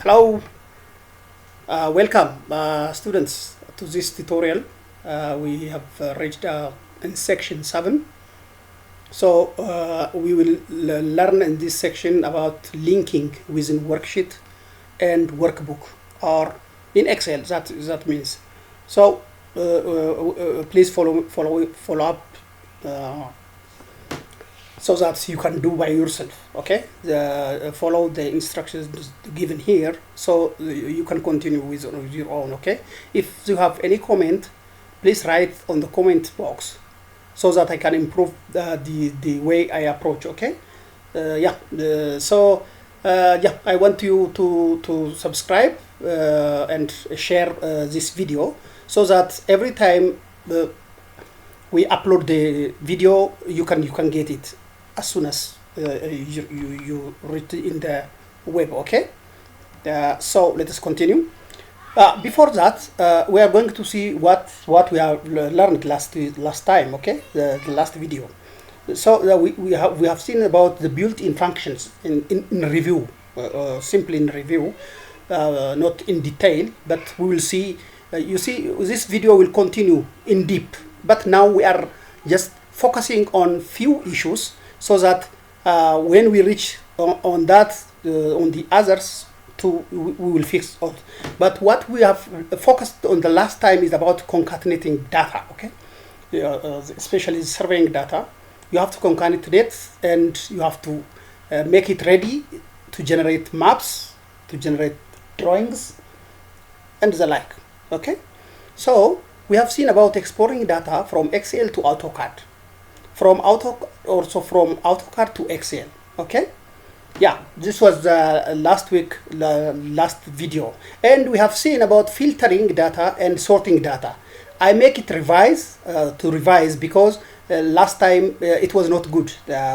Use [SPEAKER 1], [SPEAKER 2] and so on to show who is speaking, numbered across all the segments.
[SPEAKER 1] Hello, welcome students to this tutorial. We have reached in section 7. So we will learn in this section about linking within worksheet and workbook, or in Excel. That means. So please follow up so that you can do by yourself. Okay, follow the instructions given here, so you can continue with your own. Okay, if you have any comment, please write on the comment box so that I can improve the way I approach. Okay, I want you to subscribe and share this video so that every time we upload the video, you can get it as soon as you read in the web. Okay, so let us continue. Before that, we are going to see what we have learned last time. Okay, the last video. So we have seen about the built-in functions in review, simply in review, not in detail, but we will see. You see, this video will continue in deep, but now we are just focusing on few issues, so that when we reach on the others two, we will fix all. But what we have focused on the last time is about concatenating data. Okay, especially surveying data. You have to concatenate it, and you have to make it ready to generate maps, to generate drawings, and the like. Okay, so we have seen about exporting data from Excel to AutoCAD, from AutoCAD to Excel. Okay, yeah, this was last last video, and we have seen about filtering data and sorting data. I make it revise because last time it was not good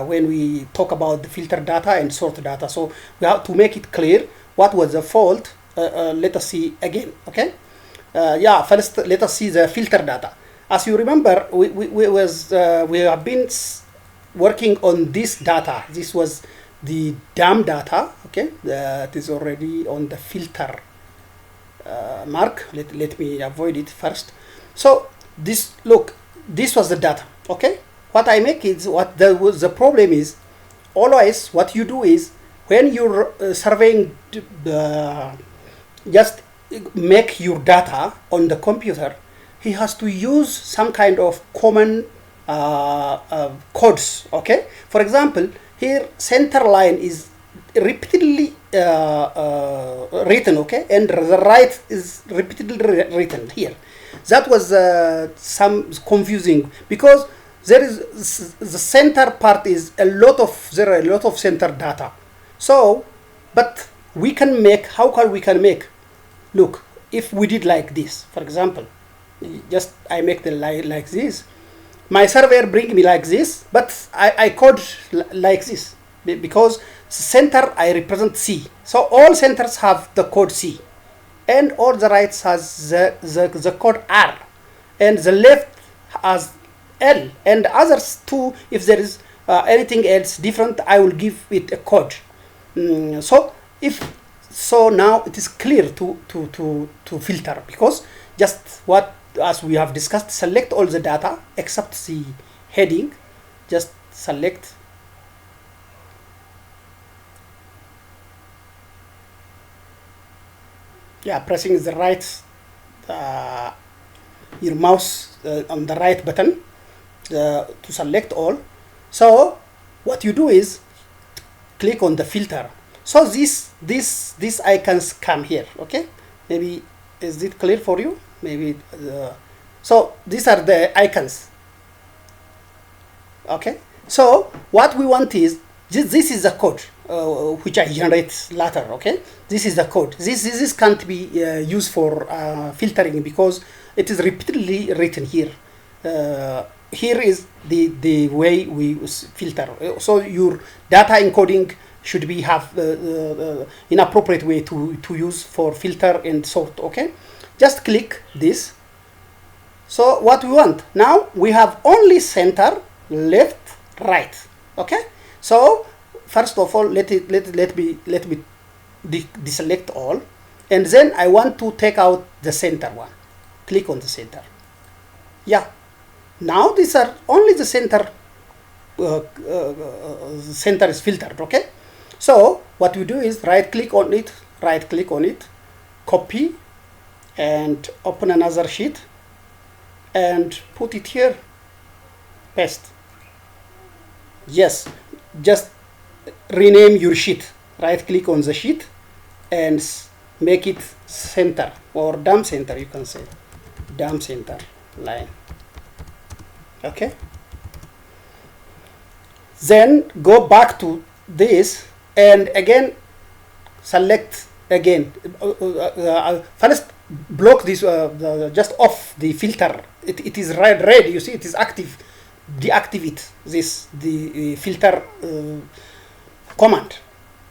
[SPEAKER 1] when we talk about the filter data and sort data. So we have to make it clear what was the fault. Let us see again. Okay. First let us see the filter data. As you remember, we have been working on this data. This was the dam data. Okay, that is already on the filter mark. Let me avoid it first. So this was the data. Okay, what I make is the problem is always what you do is when you're surveying just make your data on the computer, he has to use some kind of common codes. Okay, for example, here center line is repeatedly written. Okay, and the right is repeatedly written here. That was some confusing, because there is the center part is there are a lot of center data. So, but we can make, look, if we did like this, for example, just I make the line like this, my surveyor bring me like this, but I code like this, because center I represent C. So all centers have the code C, and all the rights has the code R, and the left has L, and others too. If there is anything else different, I will give it a code. So now it is clear to filter, because just as we have discussed, select all the data except the heading. Just select. Yeah, pressing the right, your mouse on the right button to select all. So what you do is click on the filter. So these icons come here. Okay, maybe is it clear for you? Maybe so these are the icons. Okay, so what we want is this is the code which I generate later. Okay, this is the code. This can't be used for filtering, because it is repeatedly written here. Here is the way we filter. So your data encoding should be have in appropriate way to use for filter and sort. Okay, just click this. So what we want now, we have only center, left, right. Okay, so first of all, let me deselect all, and then I want to take out the center one. Click on the center. Yeah, now these are only the center. Center is filtered. Okay, so what we do is right click on it, copy, and open another sheet and put it here, paste. Yes, just rename your sheet. Right click on the sheet and make it center or dump center, you can say dump center line. Okay, then go back to this and again select again. First block this, just off the filter. It is red, you see it is active. Deactivate this, the filter command.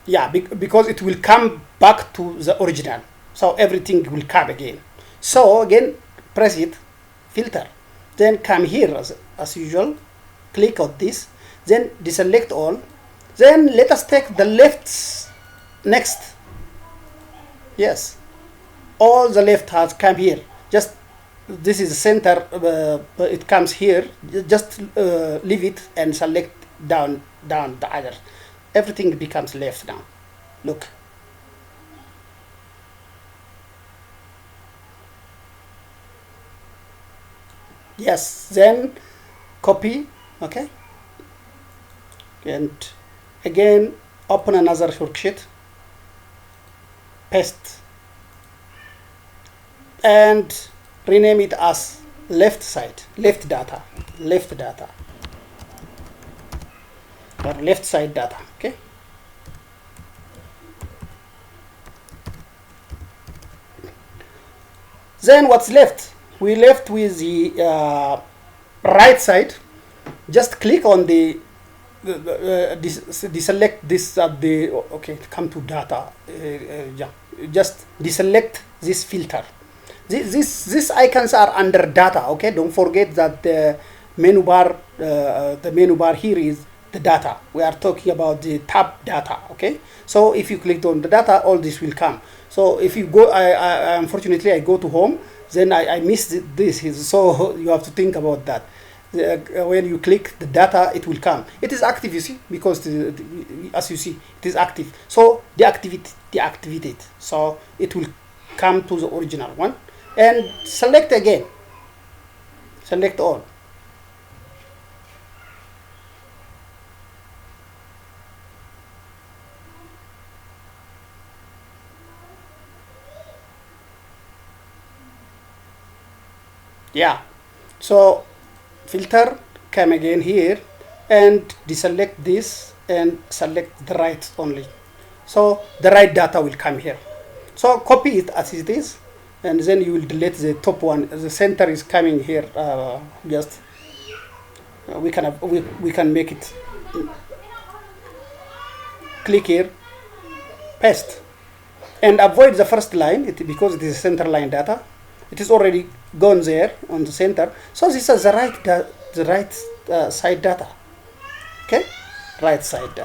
[SPEAKER 1] Yeah, because it will come back to the original, so everything will come again. So again press it, filter, then come here as usual, click on this, then deselect all, then let us take the left next. Yes, all the left has come here. Just this is the center, it comes here. Just leave it and select down the other. Everything becomes left now. Look. Yes, then copy. Okay, and again open another worksheet, paste, and rename it as left side, left data, or left side data. Okay, then what's left? We left with the right side. Just click on the deselect this at the, okay, come to data. Yeah, just deselect this filter. These icons are under data. Okay, don't forget that the menu bar here is the data. We are talking about the tab data. Okay, so if you click on the data, all this will come. So if you go, unfortunately I go to home, then I missed this. So you have to think about that. When you click the data, it will come. It is active, you see, because as you see, it is active. So deactivate it. So it will come to the original one, and select again. Select all. Yeah, so filter, come again here and deselect this and select the right only. So the right data will come here. So copy it as it is, and then you will delete the top one. The center is coming here. Just we can make it. Click here, paste, and avoid the first line because it is center line data. It is already gone there on the center. So this is the right side data. Okay, right side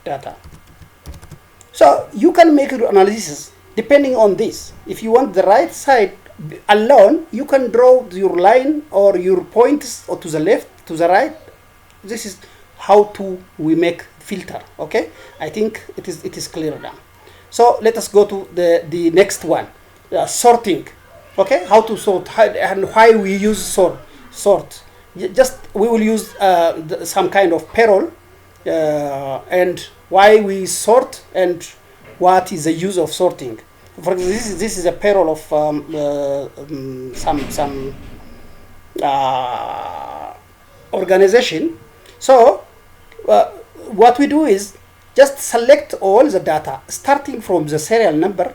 [SPEAKER 1] data. So you can make your analysis depending on this. If you want the right side alone, you can draw your line or your points or to the left, to the right. This is how we make filter. Okay, I think it is clear now. So let us go to the next one, sorting. Okay, how to sort and why we use sort. Just we will use some kind of payroll, and why we sort and what is the use of sorting. For example, this is a payroll of some organization. So what we do is just select all the data starting from the serial number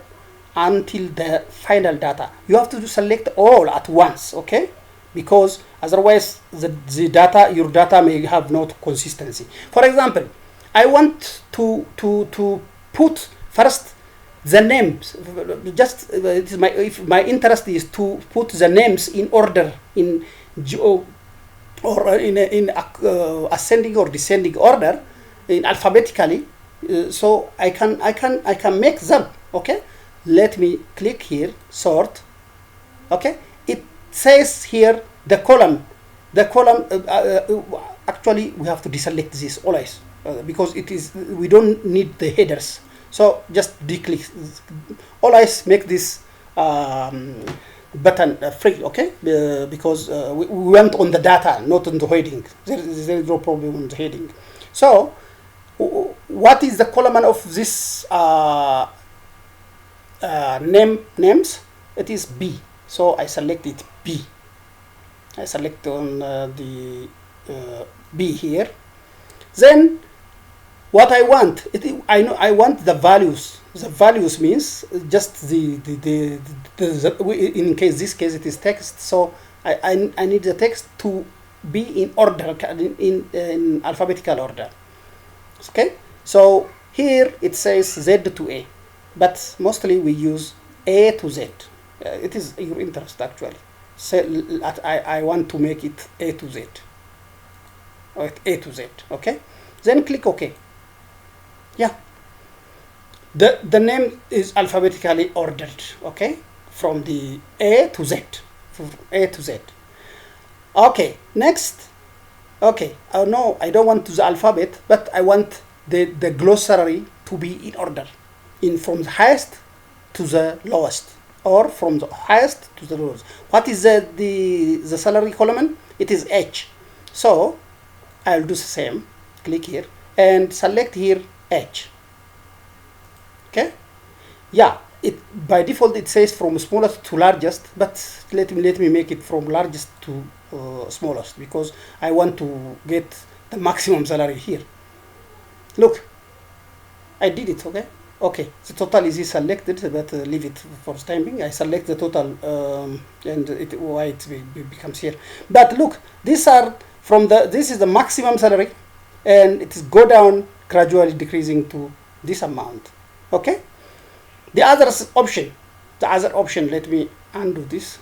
[SPEAKER 1] until the final data. You have to select all at once, okay? Because otherwise the data, your data may have no consistency. For example, I want to put first the names. Just it is if my interest is to put the names in order or in ascending or descending order. in alphabetically. So I can make them. Okay, let me click here, sort. Okay, it says here the column. Actually we have to deselect this always because it is, we don't need the headers. So just declick. Always make this button free. Okay, because we went on the data, not on the heading. There is no problem on the heading. So what is the column of this names? It is B. So I select it B. I select on the B here. Then what I want, I know I want the values. The values means just the in this case it is text. So I need the text to be in order, in alphabetical order. Okay. So here it says Z to A, but mostly we use A to Z. It is your interest actually. So I want to make it A to Z. Or A to Z. Okay. Then click OK. Yeah. The name is alphabetically ordered. Okay. From the A to Z. From A to Z. Okay. Next. Okay. No, I don't want the alphabet, but I want the glossary to be in order, from the highest to the lowest, or from the highest to the lowest. What is the salary column? It is H. So I'll do the same. Click here and select here H. Okay. Yeah. It by default it says from smallest to largest, but let me make it from largest to smallest, because I want to get the maximum salary here. Look, I did it. Okay. Okay, the total is selected, but leave it for the time being. I select the total, and why it becomes here. But look, these are from this is the maximum salary, and it is go down gradually decreasing to this amount. Okay. The other option, let me undo this.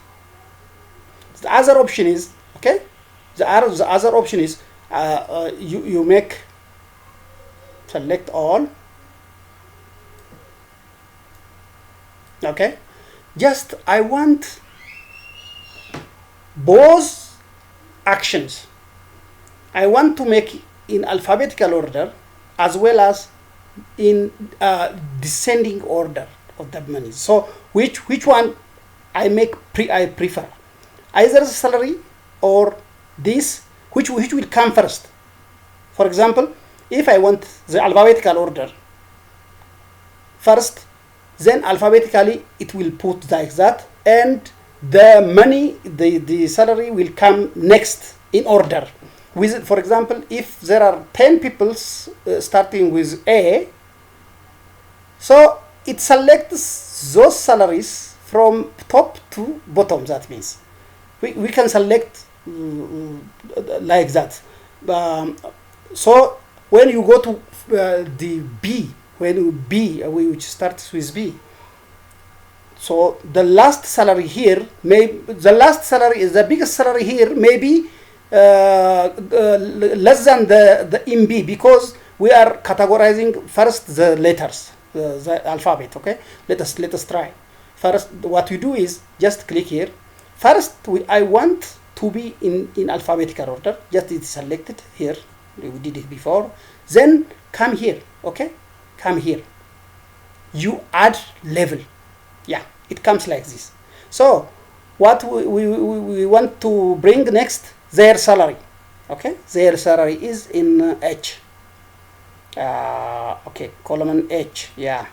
[SPEAKER 1] The other option is, okay, the other option is you make select all. Okay, just I want both actions. I want to make in alphabetical order as well as in descending order of the money. So which one I prefer, either the salary or this, which will come first. For example, if I want the alphabetical order first, then alphabetically it will put like that, and the money, the salary will come next in order. With, for example, if there are 10 people starting with A, so it selects those salaries from top to bottom. That means we can select like that. So when you go to the B, which starts with B, so the last salary here, the biggest salary here may be less than the in B, because we are categorizing first the letters, the alphabet. Okay, let us try. First, what we do is just click here. First, I want to be in alphabetical order. Just it's selected here. We did it before. Then come here. Okay, come here. You add level. Yeah, it comes like this. So what we want to bring next, their salary. Okay, their salary is in H. Okay, column H. Yeah.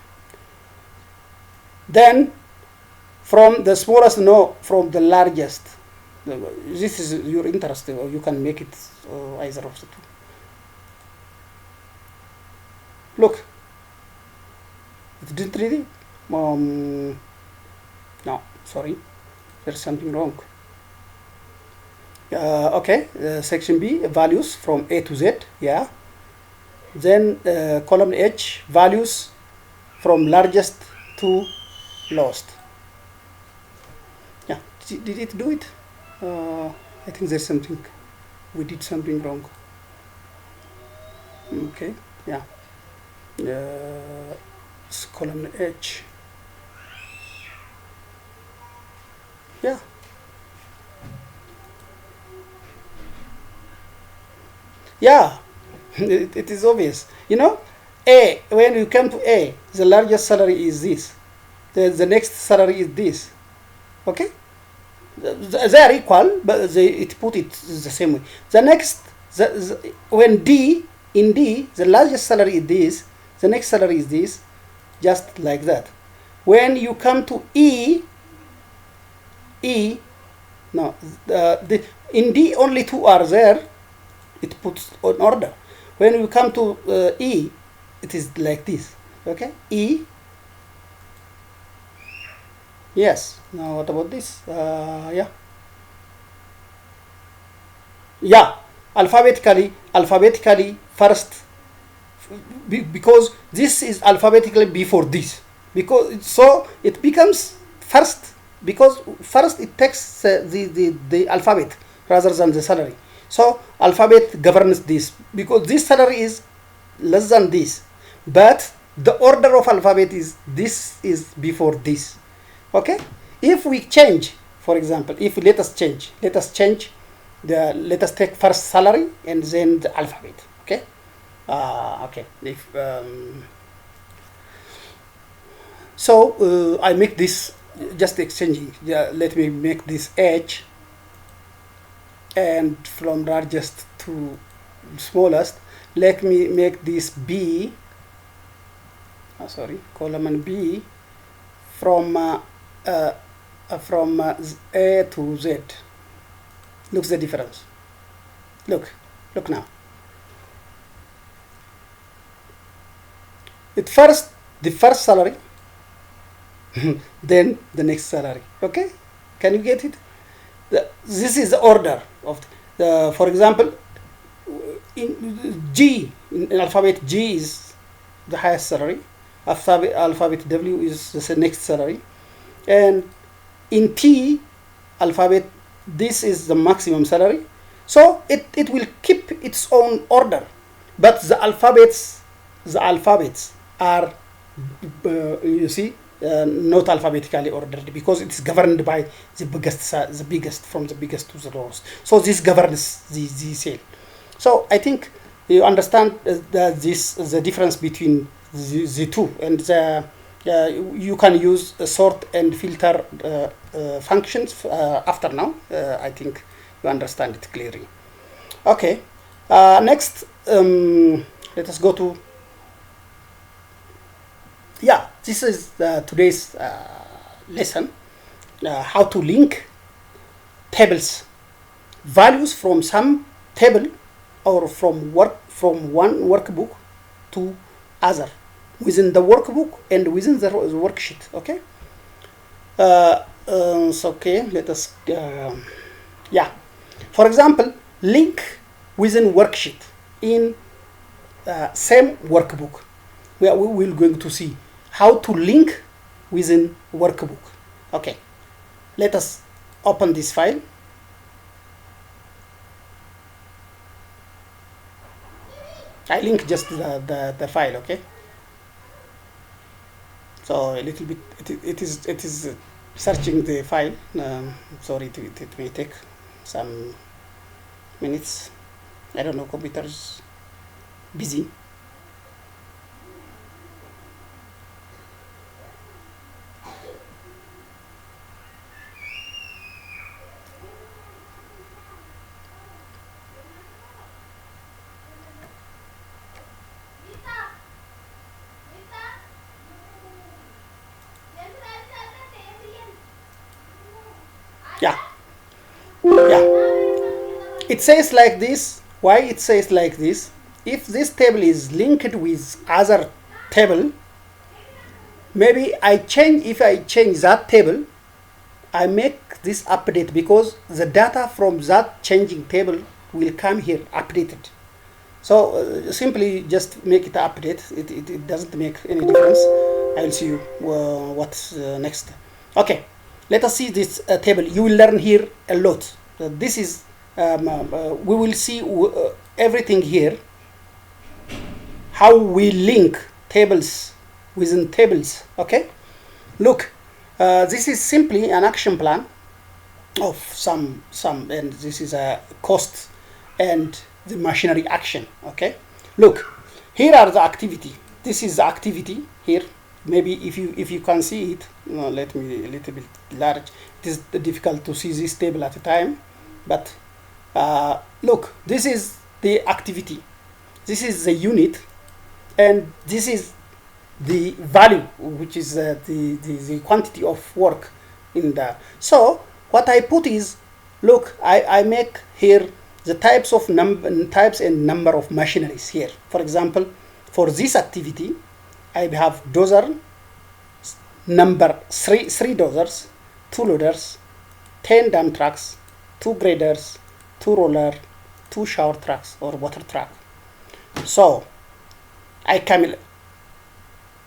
[SPEAKER 1] Then from the smallest, no, from the largest. This is your interest, or you can make it either of the two. Look, it didn't read it. No, sorry, there's something wrong. Okay, section B, values from A to Z. Yeah. Then column H, values from largest to lowest. Yeah, did it do it? I think there's something, we did something wrong. Okay, Yeah. It's column H. Yeah. Yeah. It is obvious. You know, A, when you come to A, the largest salary is this. The next salary is this. Okay? They are equal, but it put it the same way. The next, when D, in D, the largest salary is this, the next salary is this, just like that. When you come to E, no, in D only two are there, it puts on order. When you come to E, it is like this. Okay? E. Yes. Now what about this? Yeah. Yeah. Alphabetically first, because this is alphabetically before this. Because so it becomes first, because first it takes the alphabet rather than the salary. So alphabet governs this, because this salary is less than this, but the order of alphabet is this is before this. Okay? If we change, for example, if let us change let us take first salary and then the alphabet. Okay? Okay. If so I make this just exchanging. Let me make this H, and from largest to smallest, let me make this B, column B, from A to Z. Look the difference. Look now. The first salary, then the next salary. Okay? Can you get it? This is the order of for example, in G, in alphabet G is the highest salary. Alphabet W is the next salary, and in T alphabet, this is the maximum salary. So it will keep its own order, but the alphabets are you see, not alphabetically ordered, because it's governed by the biggest from the biggest to the lowest. So this governs the cell. So I think you understand that the difference between the two, and you can use sort and filter functions after now. I think you understand it clearly. Okay. Next, let us go to. Yeah, this is today's lesson. How to link tables, values from some table or from one workbook to other, within the workbook and within the worksheet. Okay. So okay, let us. Yeah. For example, link within worksheet in same workbook. We will going to see how to link within workbook. Okay, let us open this file. I link just the file. Okay, so a little bit it is searching the file. Sorry, it may take some minutes. I don't know, computer's busy. Yeah. It says like this. Why it says like this? If this table is linked with other table, maybe if I change that table, I make this update, because the data from that changing table will come here updated. So simply just make it update. It doesn't make any difference. I will see you what's next. Okay. Let us see this table. You will learn here a lot. This is we will see everything here. how we link tables within tables. Okay, look, this is simply an action plan of some, and this is a cost and the machinery action. Okay, look, here are the activity. This is the activity here. Maybe if you can see it, let me a little bit large. It is difficult to see this table at a time, but look, this is the activity, this is the unit, and this is the value, which is the quantity of work in the. So what I put is, look, I make here the types and number of machineries here. For example, for this activity, I have dozer number three dozers, 2 loaders, 10 dump trucks, 2 graders, 2 roller, 2 shower trucks or water truck. So I come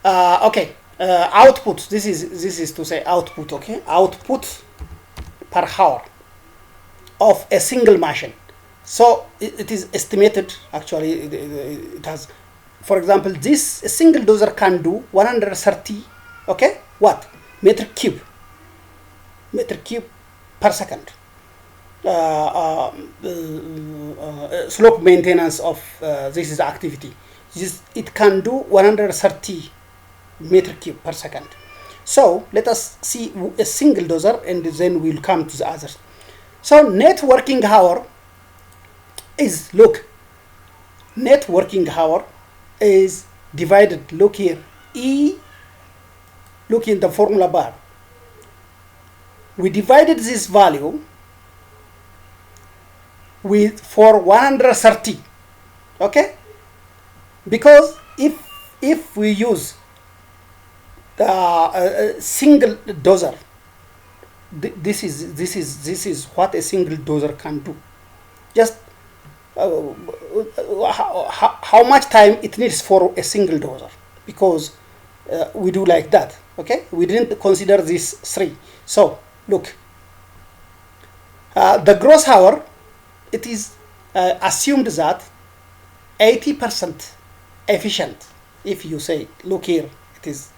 [SPEAKER 1] output. This is to say output. Okay, output per hour of a single machine. So it is estimated. Actually, it has. For example, this a single dozer can do 130, okay, what? Meter cube per second. Slope maintenance of this is activity. It can do 130 meter cube per second. So let us see a single dozer, and then we'll come to the others. So net working hour is, look, net working hour is divided, look here, look in the formula bar. We divided this value for 130, okay? Because if we use a single dozer, this is what a single dozer can do. Just how much time it needs for a single dozer, because we do like that. Okay, we didn't consider these 3. So look, the gross hour, it is assumed that 80% efficient. If you say, look here, it is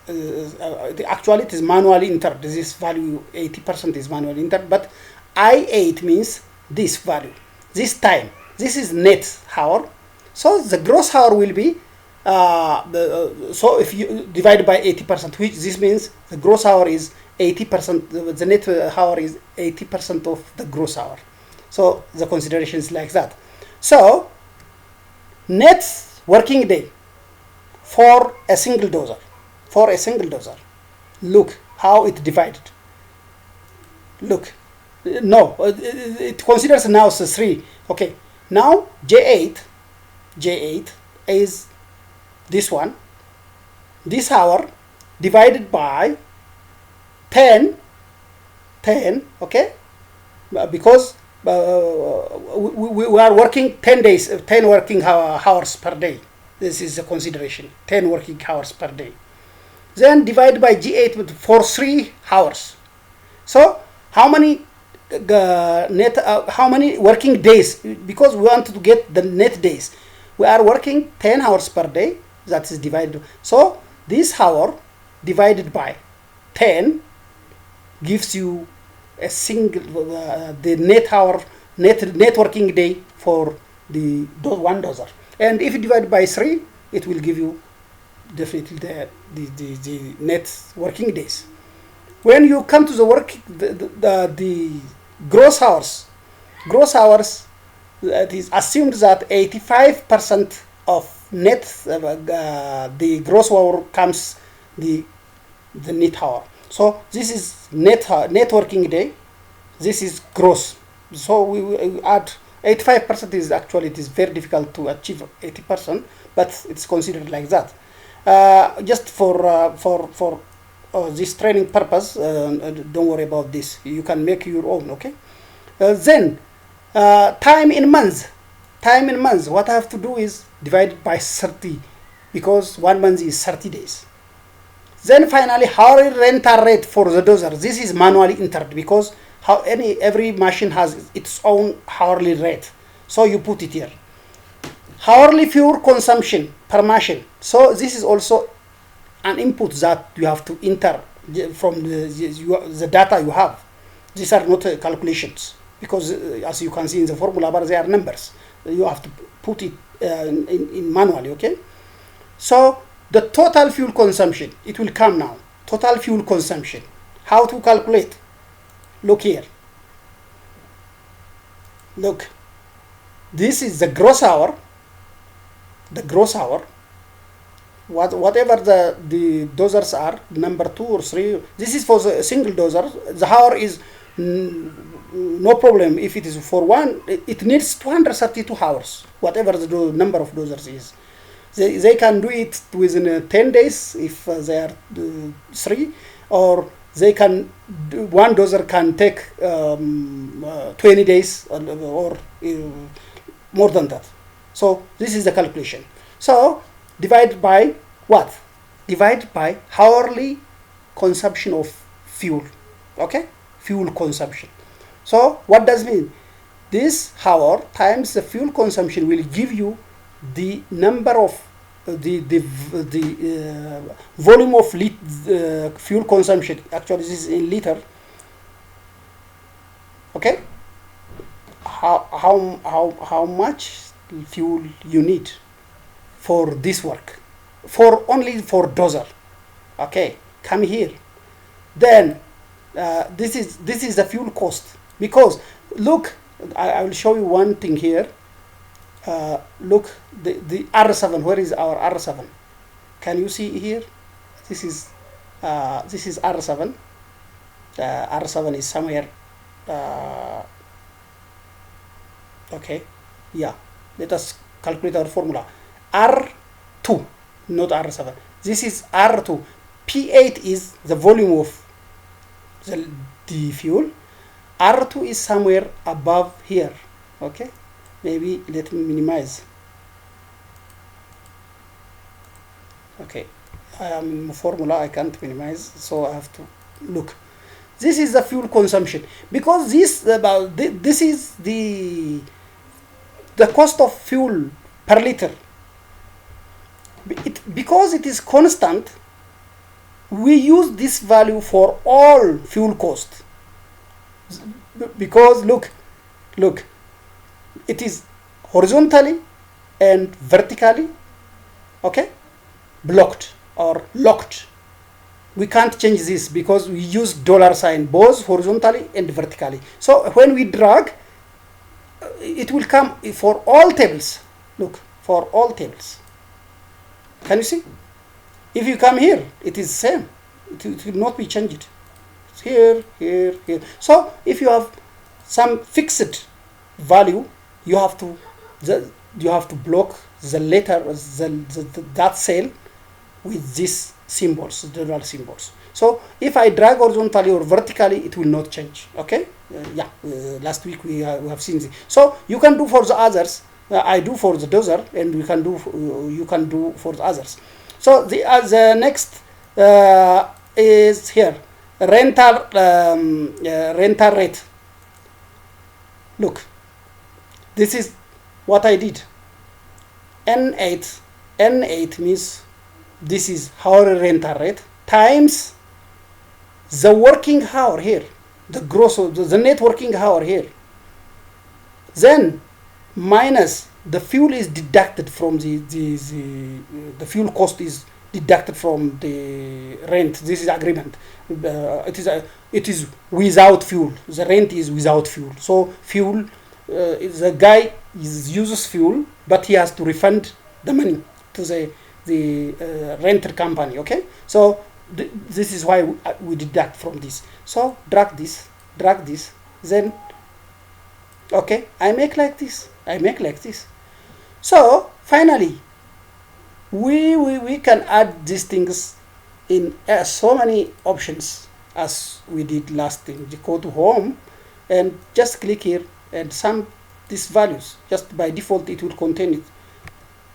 [SPEAKER 1] actually it is manually entered. This value 80% is manually entered, but I8 means this value, this time. This is net hour. So the gross hour will be so if you divide by 80%, which this means the gross hour is 80%. The net hour is 80% of the gross hour. So the consideration is like that. So net working day for a single dozer. Look how it divided. Look, no, it considers now the 3. Okay, now J8 is this one. This hour divided by 10. Okay, because we are working 10 days, 10 working hours per day. This is the consideration, 10 working hours per day. Then divide by G8 for 3 hours. So how many how many working days? Because we want to get the net days. We are working 10 hours per day. That is divided. So this hour divided by 10 gives you a single the net hour, net working day for the one dozer. And if you divide by 3, it will give you definitely the net working days. When you come to the work, the gross hours, it is assumed that 85% of net the gross hour comes the net hour. So this is net working day. This is gross. So we add 85%. Is actually, it is very difficult to achieve 80%, but it's considered like that. Just for this training purpose, don't worry about this. You can make your own. Okay. Then time in months. What I have to do is divide it by 30, because 1 month is 30 days. Then finally, hourly rental rate for the dozer. This is manually entered, because every machine has its own hourly rate. So you put it here. Hourly fuel consumption per machine. So this is also an input that you have to enter from the data you have. These are not calculations, because as you can see in the formula bar, they are numbers. You have to put it in manually, okay? So the total fuel consumption, it will come now. Total fuel consumption. How to calculate? Look here. Look. This is the gross hour. The gross hour. Whatever the dosers are, number 2 or 3. This is for the single doser. The hour is no problem. If it is for one, it needs 232 hours. Whatever the number of dosers is. They can do it within 10 days if they are 3, or they can one doser can take 20 days or more than that. So this is the calculation. So divide by what? Divide by hourly consumption of fuel. Okay, fuel consumption. So what does it mean? This hour times the fuel consumption will give you the number of the volume of fuel consumption. Actually, this is in liter. Okay, how much fuel you need for this work, for only for dozer. Okay, come here. Then this is the fuel cost, because look, I will show you one thing here. Look, the R7. Where is our R7? Can you see here? This is R7. R7 is somewhere. Okay, yeah. Let us calculate our formula. R2, not R7. This is R2. P8 is the volume of the fuel. R2 is somewhere above here. Okay, maybe let me minimize. Okay, I am in formula, I can't minimize, so I have to look. This is the fuel consumption, because this is the cost of fuel per liter. Because it is constant, we use this value for all fuel cost. Because look, it is horizontally and vertically, okay, blocked or locked. We can't change this because we use $sign both horizontally and vertically. So when we drag, it will come for all tables. Look, for all tables. Can you see? If you come here, it is the same. It will not be changed. It's here, here, here. So if you have some fixed value, you have to block the letter, that cell with these symbols, the dollar symbols. So if I drag horizontally or vertically, it will not change. Okay? Last week we have seen this. So you can do for the others. I do for the dozer, and you can do for the others. So the next is here, rental rate. Look, this is what I did. N8 means this is hourly rental rate times the working hour here, the gross, the net working hour here. Then minus the fuel is deducted from the fuel cost is deducted from the rent. This is agreement. It is without fuel. The rent is without fuel. So fuel, the guy uses fuel, but he has to refund the money to the renter company. Okay, so this is why we deduct from this. So drag this, then okay, I make like this. So finally, we can add these things in so many options as we did last thing. You go to home and just click here and sum these values. Just by default, it will contain it.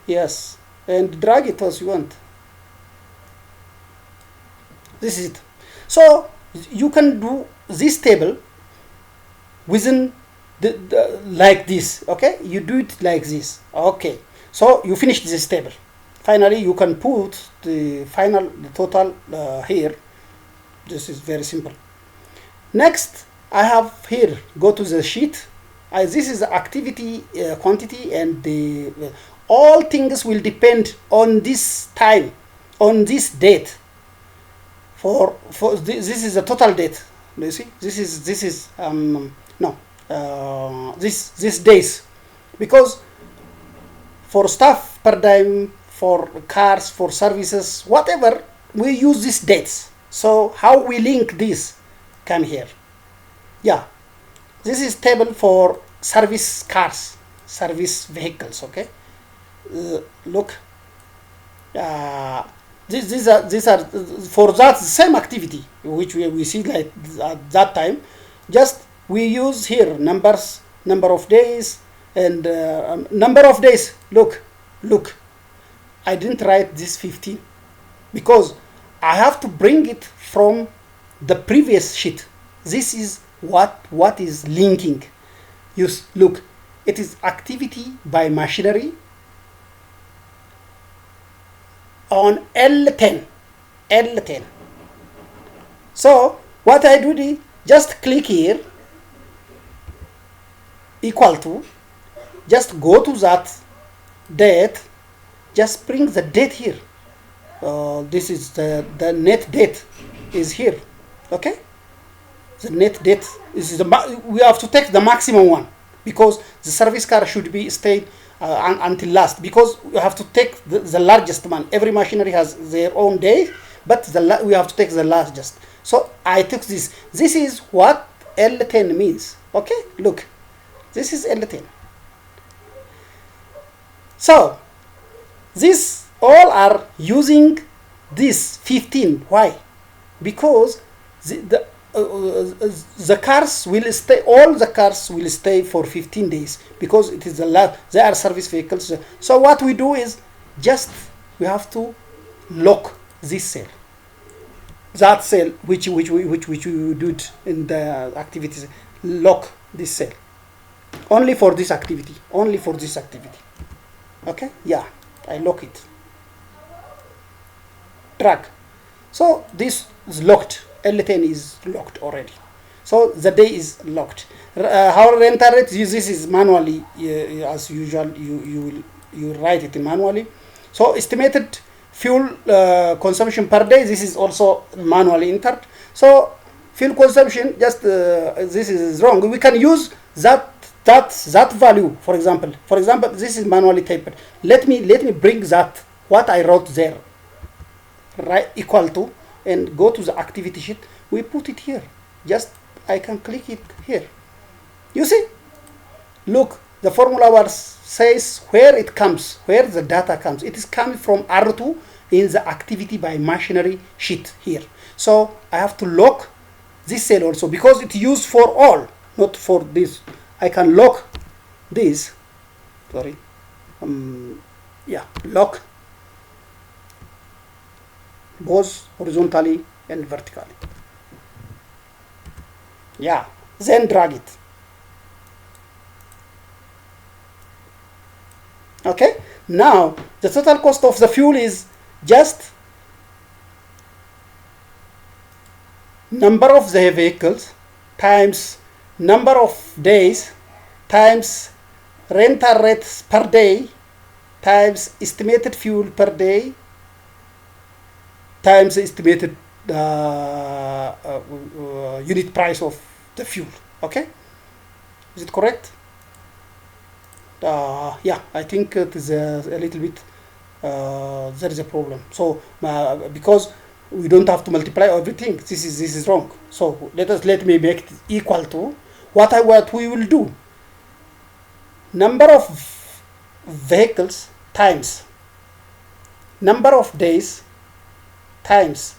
[SPEAKER 1] Yes, and drag it as you want. This is it. So you can do this table within like this. Okay, you do it like this. Okay, So you finish this table. Finally, you can put the total here. This is very simple. Next, I have here, go to the sheet. This is the activity quantity, and the all things will depend on this time, on this date. For this is the total date. Do you see? This is this days, because for staff per dime, for cars, for services, whatever, we use these dates. So how we link this? Come here. Yeah, this is table for service cars, service vehicles. Okay, look. These are for that same activity which we see like at that time. Just we use here numbers, number of days, and number of days. Look, I didn't write this 15 because I have to bring it from the previous sheet. This is what is linking. Look, it is activity by machinery on L10. So what I do is just click here, equal to, just go to that date, just bring the date here. This is the net date is here. Okay, the net date is we have to take the maximum one, because the service car should be stayed until last, because we have to take the largest one. Every machinery has their own day, but we have to take the largest. So I took this. This is what L10 means. Okay, look, this is L10. So these all are using this 15. Why? Because the cars will stay, all the cars will stay for 15 days, because it is they are service vehicles. So what we do is just we have to lock this cell, that cell which we do it in the activities. Lock this cell only for this activity, Okay, yeah, I lock it. Drag. So this is locked. L10 is locked already. So the day is locked. How rental rate? This is manually, as usual. You write it manually. So estimated fuel consumption per day. This is also manually entered. So fuel consumption, just this is wrong. We can use that value. For example, this is manually typed. Let me bring that what I wrote there, right, equal to, and go to the activity sheet. We put it here. Just I can click it here. You see? Look, the formula bar says where it comes, where the data comes. It is coming from R2 in the activity by machinery sheet here. So I have to lock this cell also, because it used for all, not for this. I can lock this. Sorry. Lock both horizontally and vertically. Yeah, then drag it. Okay, now the total cost of the fuel is just number of the vehicles times number of days times rental rates per day times estimated fuel per day times the estimated unit price of the fuel. Okay, is it correct? Yeah, I think it is a little bit there is a problem. So because we don't have to multiply everything, this is wrong. So let me make it equal to what we will do. Number of vehicles times number of days times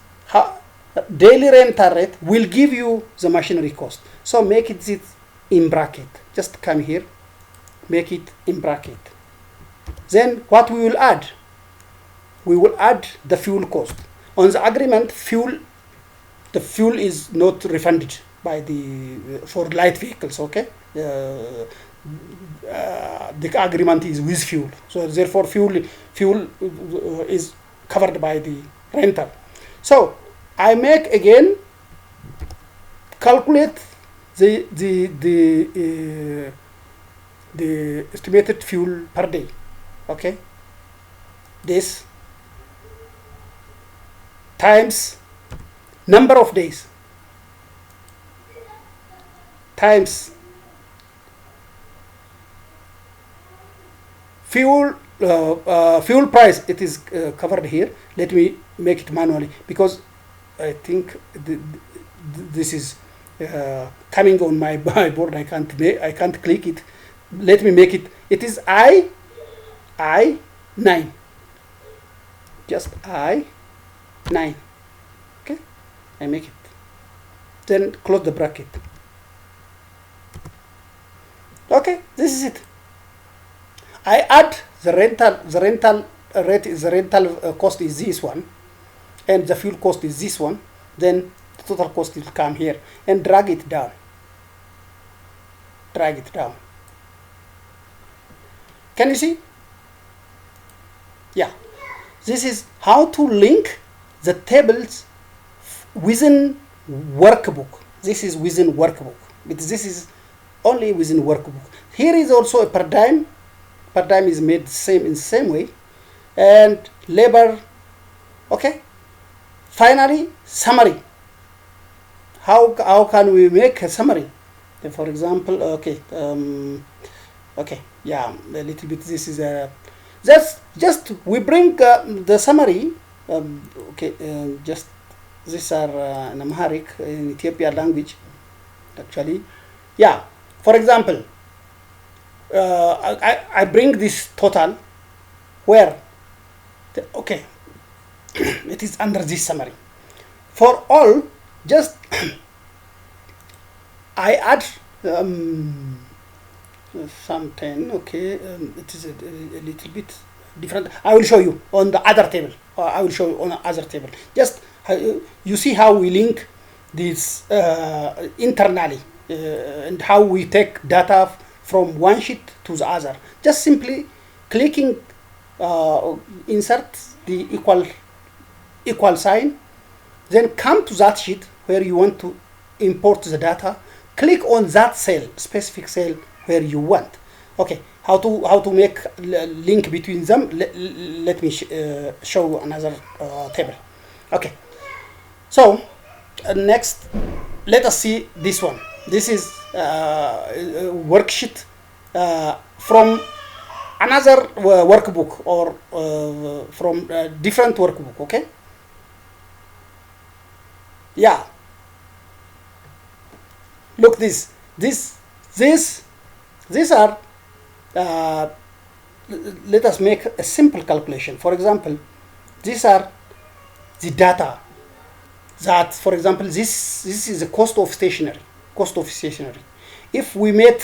[SPEAKER 1] daily rental rate will give you the machinery cost. So make it in bracket. Just come here, make it in bracket. Then what we will add? We will add the fuel cost. On the agreement, the fuel is not refunded by for light vehicles. Okay, the agreement is with fuel. So therefore fuel is covered by the rental. So I make again calculate the estimated fuel per day. Okay, this times number of days times fuel price. It is covered here. Let me make it manually because I think this is coming on my board. I can't click it. Let me make it. It is I9. Just I9. Okay, I make it. Then close the bracket. Okay, this is it. I add the rental rate. The rental cost is this one, and the fuel cost is this one. Then the total cost will come here and drag it down. Drag it down. Can you see? Yeah. This is how to link the tables within workbook. This is within workbook. Because this is only within workbook. Here is also a per diem. Per diem is made in the same way. And labor. Okay. Finally, summary. How can we make a summary? For example, okay. Okay, yeah, a little bit. This is a just we bring the summary. Okay, just these are in Amharic, in Ethiopian language, actually. Yeah, for example, I bring this total where okay it is under this summary. For all, just I add some 10. Okay, it is a little bit different. I will show you on the other table. I will show you on the other table. Just you see how we link this internally and how we take data from one sheet to the other. Just simply clicking insert the equal sign, then come to that sheet where you want to import the data. Click on that cell, specific cell where you want. Okay, how to make link between them. Let me show another table. Okay, so next let us see this one. This is worksheet from another workbook or from different workbook. Okay, yeah, look, these are let us make a simple calculation. For example, these are the data that, for example, this is the cost of stationery. If we made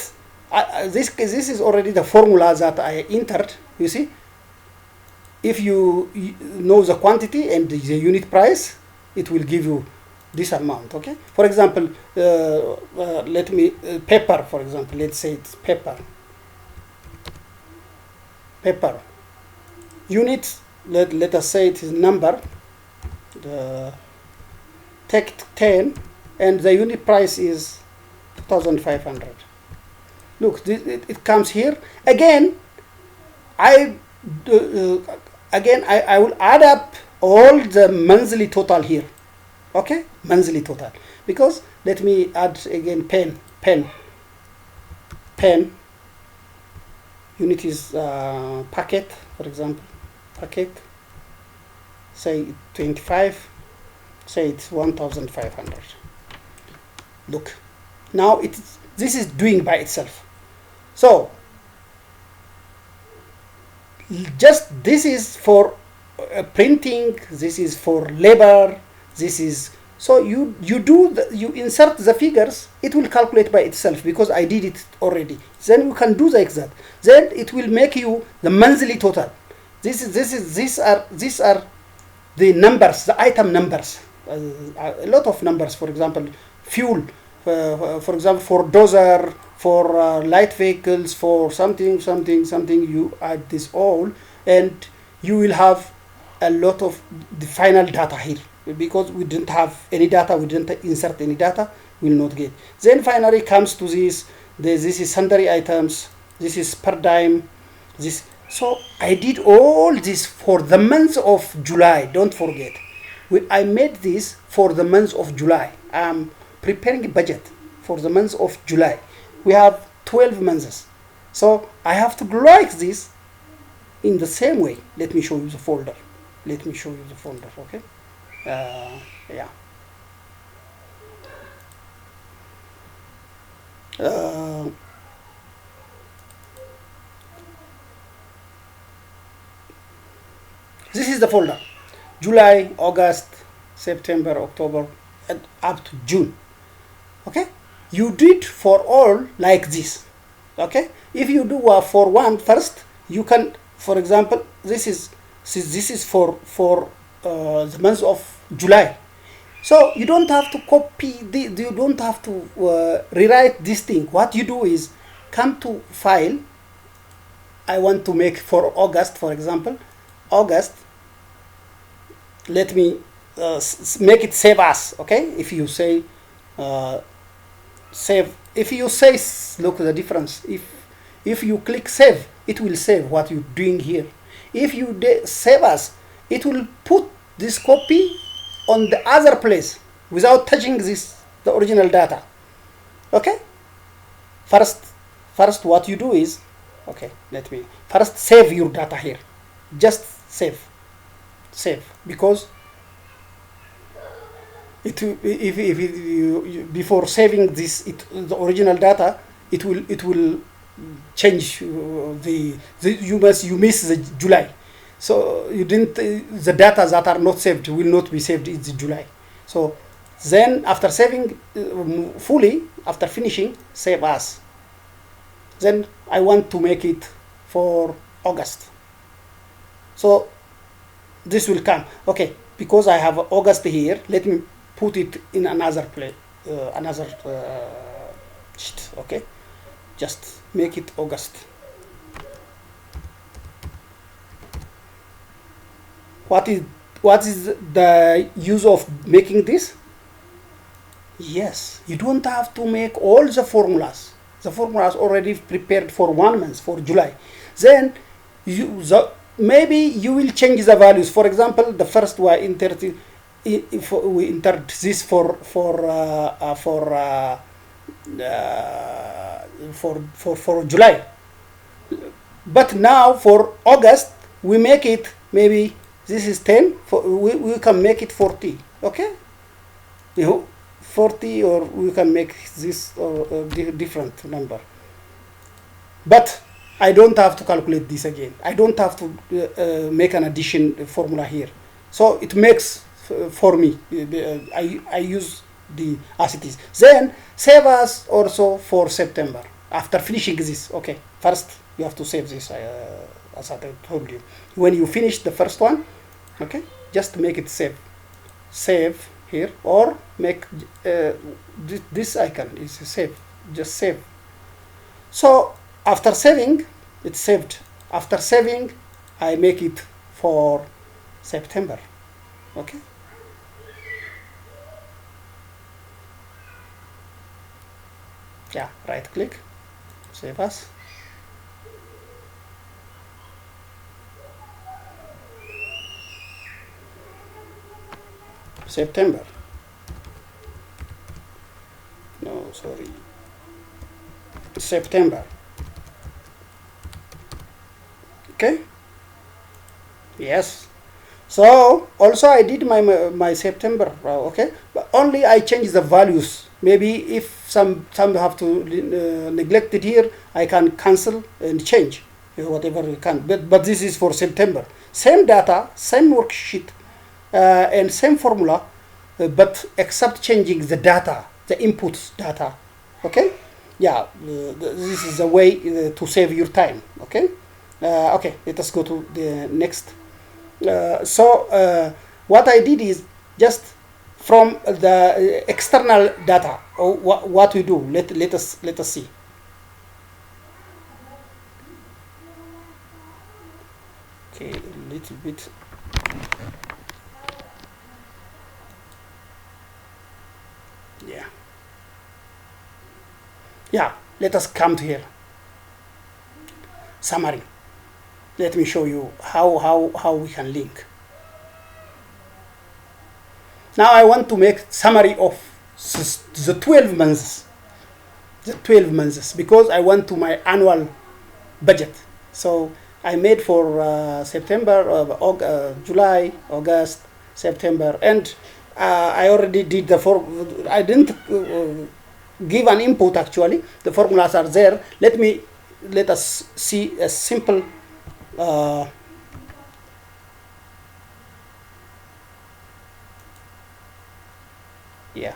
[SPEAKER 1] this is already the formula that I entered. You see, if you know the quantity and the unit price, it will give you this amount. Okay, for example, let me paper, for example, let's say it's paper unit. Let us say it is number, take 10, and the unit price is 2,500. Look, it comes here again. I will add up all the monthly total here. Okay, monthly total, because let me add again pen unit is packet, for example, packet, say 25, say it's 1,500. Look, now this is doing by itself. So just this is for printing, this is for labor, this is, so you insert the figures, it will calculate by itself because I did it already. Then you can do like that. Then it will make you the monthly total. These are the numbers, the item numbers. A lot of numbers. For example, fuel. For example, for dozer, for light vehicles, for something, you add this all, and you will have a lot of the final data here. Because we didn't have any data, we didn't insert any data, we will not get. Then finally comes to this is sundry items, this is per dime, this. So I did all this for the month of July. Don't forget, I made this for the month of July. I'm preparing a budget for the month of July. We have 12 months, so I have to like this in the same way. Let me show you the folder. Okay. Yeah. This is the folder: July, August, September, October, and up to June. Okay, you did for all like this. Okay, if you do for one first, you can, for example, this is for the month of July. So you don't have to copy you don't have to rewrite this thing. What you do is come to file. I want to make for August, for example, August. Let me make it save as. Okay, if you say save, if you say, look at the difference. If you click save, it will save what you're doing here. If you save as, it will put this copy on the other place without touching the original data. Okay, first what you do is, okay, let me first save your data here. Just save, because if you before saving this the original data, it will change you miss the July. So you didn't, the data that are not saved will not be saved in the July. So then after saving fully, after finishing, save as. Then I want to make it for August. So this will come. Okay, because I have August here, let me put it in another place, another sheet. Okay, just make it August. What is the use of making this? Yes, you don't have to make all the formulas. The formulas already prepared for 1 month, for July. Then maybe you will change the values. For example, the first one entered, if we entered this for July, but now for August we make it, maybe this is 10. We can make it 40. Okay, 40, or we can make this different number. But I don't have to calculate this again. I don't have to make an addition formula here. So it makes for me. I use the as it is. Then save as also for September. After finishing this, okay. First you have to save this. As I told you, when you finish the first one, okay, just make it save here, or make this icon is save, just save. So after saving, it's saved. After saving, I make it for September. Okay, yeah, right click, save as. September. No, sorry. September. Okay. Yes. So also I did my September. Okay, but only I changed the values. Maybe if some have to neglect it here, I can cancel and change whatever we can. But this is for September. Same data, same worksheet. And same formula, but except changing the data, the input data. Okay, yeah, this is a way to save your time. Okay, okay, let us go to the next. So what I did is just from the external data. Or what we do. Let us see. little bit. Yeah, let us come to here. Summary. Let me show you how we can link. Now I want to make summary of the 12 months. The 12 months, because I want to my annual budget. So I made for September, July, August, September, and I already did the form. I didn't give an input actually. The formulas are there. Let us see a simple yeah,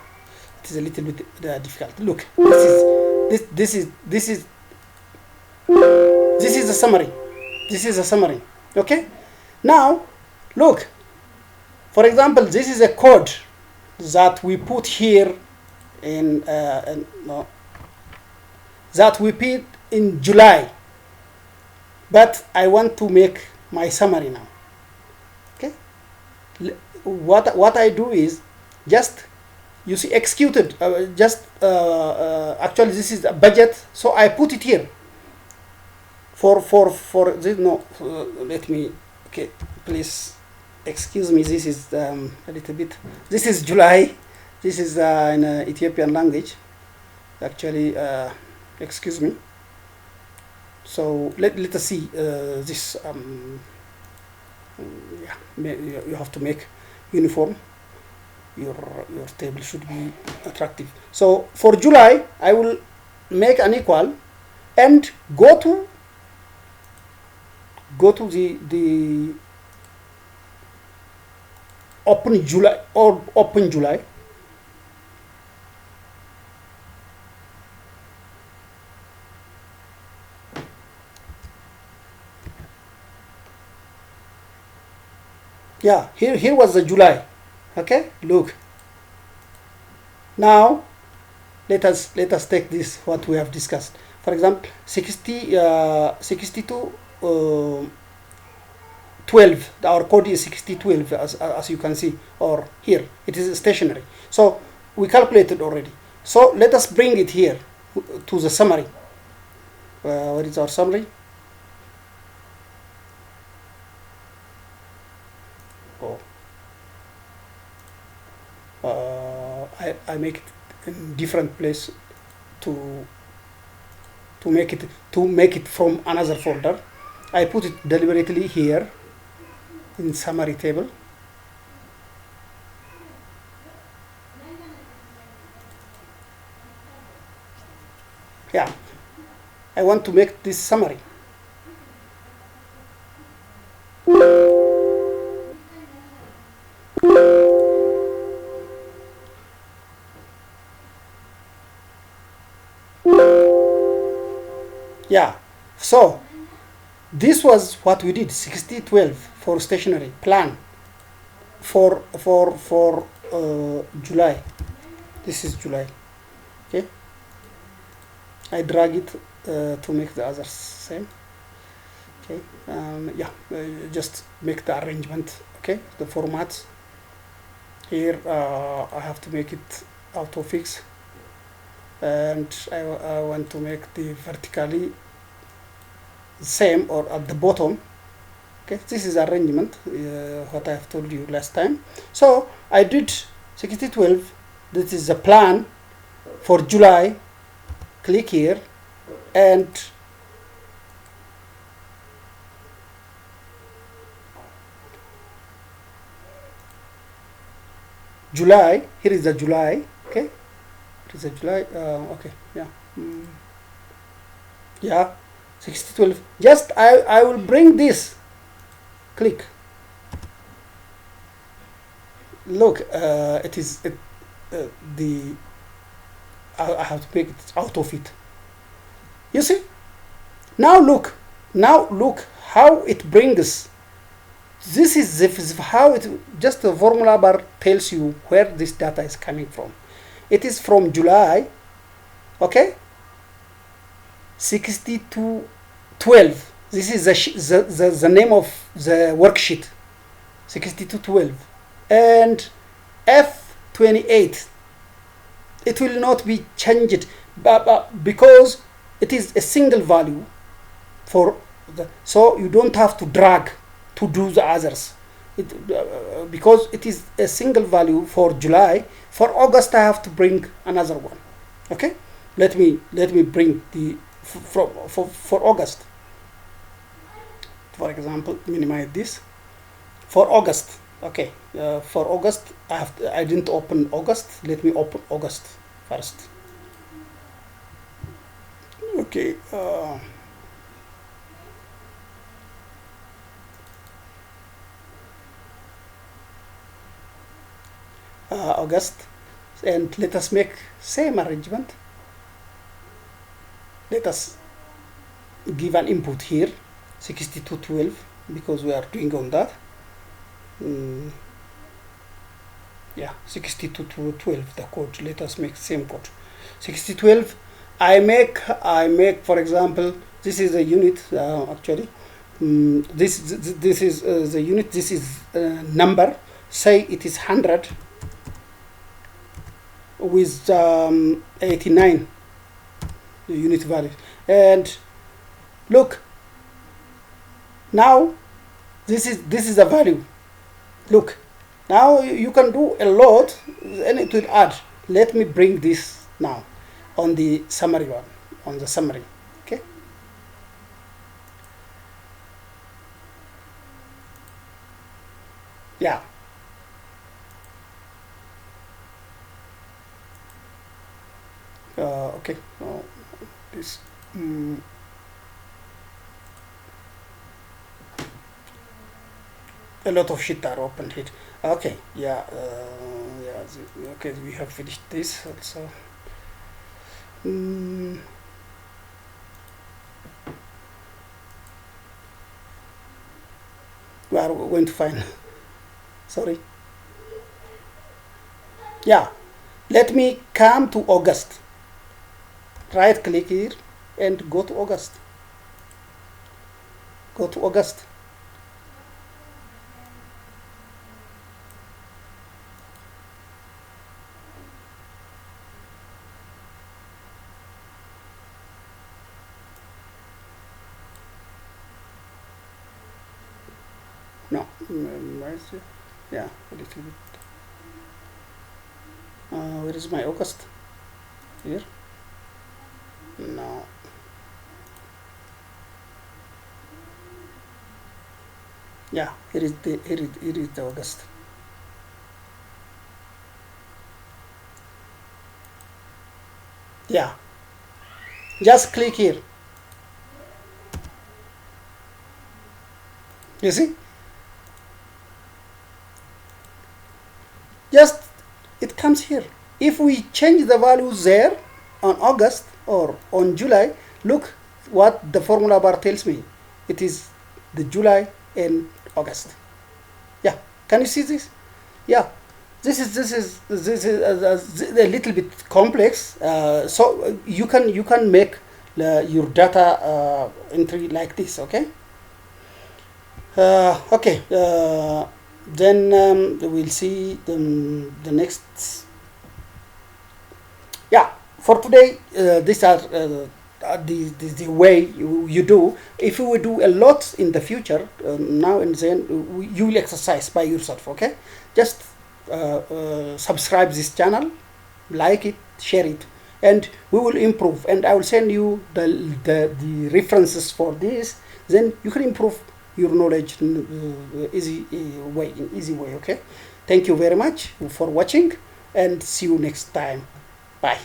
[SPEAKER 1] it is a little bit difficult. Look, this is the summary. This is a summary. Okay. Now, look. For example, this is a code that we put here in that we put in July, but I want to make my summary now. Okay. What I do is just, you see, executed. Actually, this is a budget, so I put it here. For this, no, let me. Okay, please excuse me. This is a little bit. This is July. This is in Ethiopian language. Actually, excuse me. So let us see this. Yeah, you have to make uniform. Your table should be attractive. So for July, I will make an equal and go to the open July or open July. Yeah, here was the July. Okay, look. Now let us take this what we have discussed. For example, 62 12. Our code is 6012 as you can see, or here it is stationary. So we calculated already. So let us bring it here to the summary. What is our summary? I make it in different place to make it from another folder. I put it deliberately here in summary table. Yeah, I want to make this summary. Yeah, so this was what we did. 6012 for stationary plan for July. This is July. Okay, I drag it to make the others same. Okay, yeah, just make the arrangement. Okay, the formats here. I have to make it auto fix, and I want to make the vertically same or at the bottom. Okay, this is arrangement, what I have told you last time. So I did 6012. This is the plan for July. Click here and July. Here is the July. Okay, it is a July. Okay, yeah, yeah. 6012. Just I will bring this. Click. Look, it is the I have to make it out of it. You see? Now look how it brings. This is how it, just the formula bar tells you where this data is coming from. It is from July. Okay. 6212. this is the name of the worksheet, 6212, and F28. It will not be changed, but because it is a single value for so you don't have to drag to do the others. Because it is a single value for July. For August I have to bring another one. Okay, let me bring the for August. For example, minimize this for August. Okay, for August I didn't open August. Let me open August first. Okay. August, and let us make same arrangement. Let us give an input here, 6212, because we are doing on that. Yeah, 6212 the code. Let us make same code. 6212. I make for example, this is a unit actually. This is the unit. This is number. Say it is 100 with 89 the unit value, and look now this is a value. Look, now you can do a lot and it will add. Let me bring this now on the summary one, on the summary. Okay, yeah. Okay, this a lot of shit are opened here. Okay, yeah, yeah. Okay, we have finished this also. We are going to find. Sorry. Yeah, let me come to August. Right click here and go to August. Go to August. No, yeah, a little bit. Where is my August? Here? No. Yeah, here is the August. Yeah. Just click here. You see? Just it comes here. If we change the values there on August or on July, look what the formula bar tells me. It is the July and August. Yeah, can you see this? Yeah, this is a little bit complex. So you can make your data entry like this. Okay. Okay. Then we'll see the next. Yeah, for today, these are the way you do. If you will do a lot in the future, now and then, you will exercise by yourself. Okay, just subscribe this channel, like it, share it, and we will improve. And I will send you the references for this. Then you can improve your knowledge in easy way. Okay, thank you very much for watching, and see you next time. Bye.